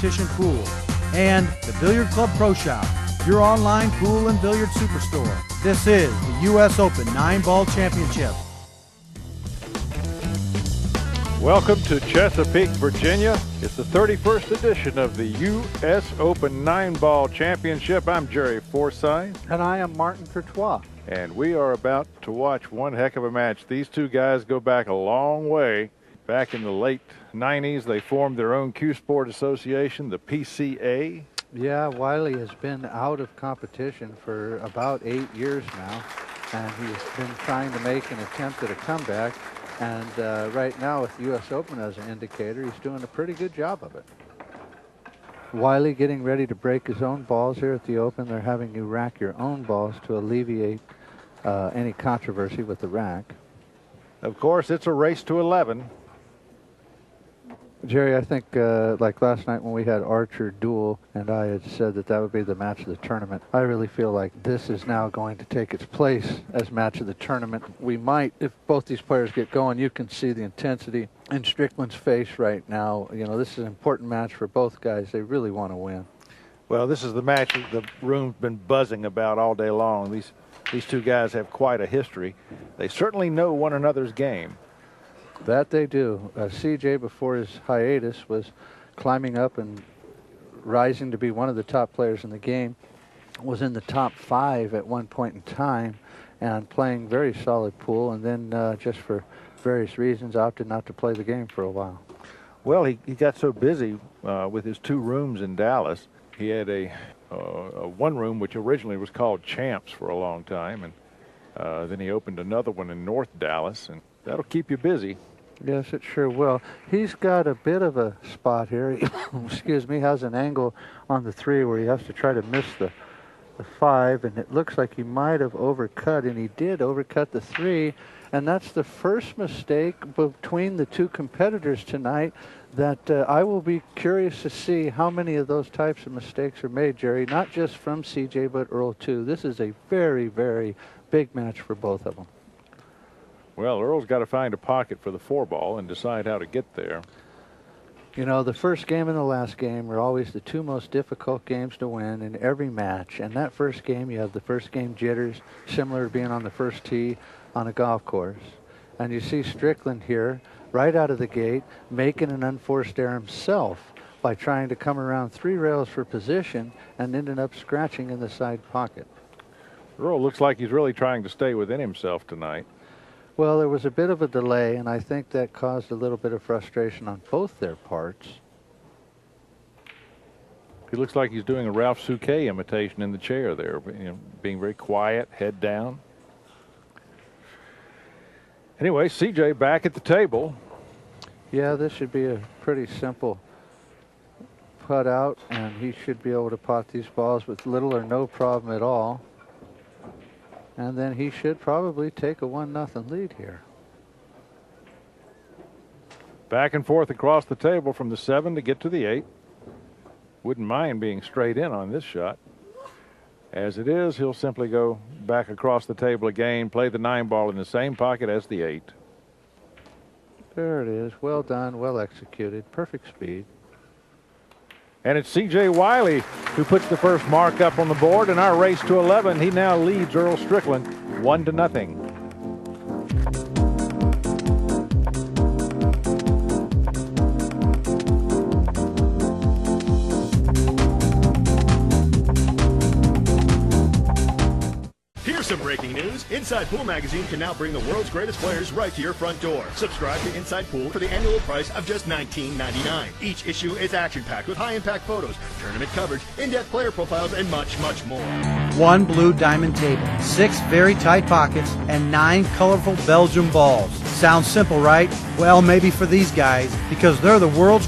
competition pool. And the Billiard Club Pro Shop, your online pool and billiard superstore. This is the U.S. Open 9-Ball Championship. Welcome to Chesapeake, Virginia. It's the 31st edition of the U.S. Open 9-Ball Championship. I'm Jerry Forsythe. And I am Martin Courtois. And we are about to watch one heck of a match. These two guys go back a long way. Back in the late 90s, they formed their own cue sport association, the PCA. Yeah, Wiley has been out of competition for about 8 years now, and he's been trying to make an attempt at a comeback. And right now, with the U.S. Open as an indicator, he's doing a pretty good job of it. Wiley getting ready to break his own balls here at the Open. They're having you rack your own balls to alleviate any controversy with the rack. Of course, it's a race to 11. Jerry, I think like last night when we had Archer Duel and I had said that that would be the match of the tournament, I really feel like this is now going to take its place as match of the tournament. We might, if both these players get going, you can see the intensity in Strickland's face right now. You know, this is an important match for both guys. They really want to win. Well, this is the match that the room's been buzzing about all day long. These two guys have quite a history. They certainly know one another's game. That they do. CJ, before his hiatus, was climbing up and rising to be one of the top players in the game. Was in the top 5 at one point in time and playing very solid pool, and then just for various reasons opted not to play the game for a while. Well, he got so busy with his 2 rooms in Dallas. He had a one room which originally was called Champs for a long time, and then he opened another one in North Dallas, and that'll keep you busy. Yes, it sure will. He's got a bit of a spot here. Excuse me, has an angle on the 3 where he has to try to miss the 5, and it looks like he might have overcut, and he did overcut the 3, and that's the first mistake between the 2 competitors tonight that I will be curious to see how many of those types of mistakes are made, Jerry, not just from CJ, but Earl too. This is a very, very big match for both of them. Well, Earl's got to find a pocket for the 4-ball and decide how to get there. You know, the first game and the last game are always the 2 most difficult games to win in every match. And that first game, you have the first game jitters, similar to being on the first tee on a golf course. And you see Strickland here, right out of the gate, making an unforced error himself by trying to come around 3 rails for position and ended up scratching in the side pocket. Earl looks like he's really trying to stay within himself tonight. Well, there was a bit of a delay, and I think that caused a little bit of frustration on both their parts. He looks like he's doing a Ralph Souquet imitation in the chair there, you know, being very quiet, head down. Anyway, CJ back at the table. Yeah, this should be a pretty simple putt out, and he should be able to pot these balls with little or no problem at all. And then he should probably take a 1-0 lead here. Back and forth across the table from the 7 to get to the 8. Wouldn't mind being straight in on this shot. As it is, he'll simply go back across the table again, play the 9-ball in the same pocket as the 8. There it is. Well done, well executed, perfect speed. And it's C.J. Wiley who puts the first mark up on the board in our race to 11. He now leads Earl Strickland 1-0. Some breaking news. Inside Pool Magazine can now bring the world's greatest players right to your front door. Subscribe to Inside Pool for the annual price of just $19.99. Each issue is action-packed with high-impact photos, tournament coverage, in-depth player profiles, and much, much more. 1 blue diamond table, 6 very tight pockets, and 9 colorful Belgium balls. Sounds simple, right? Well, maybe for these guys, because they're the world's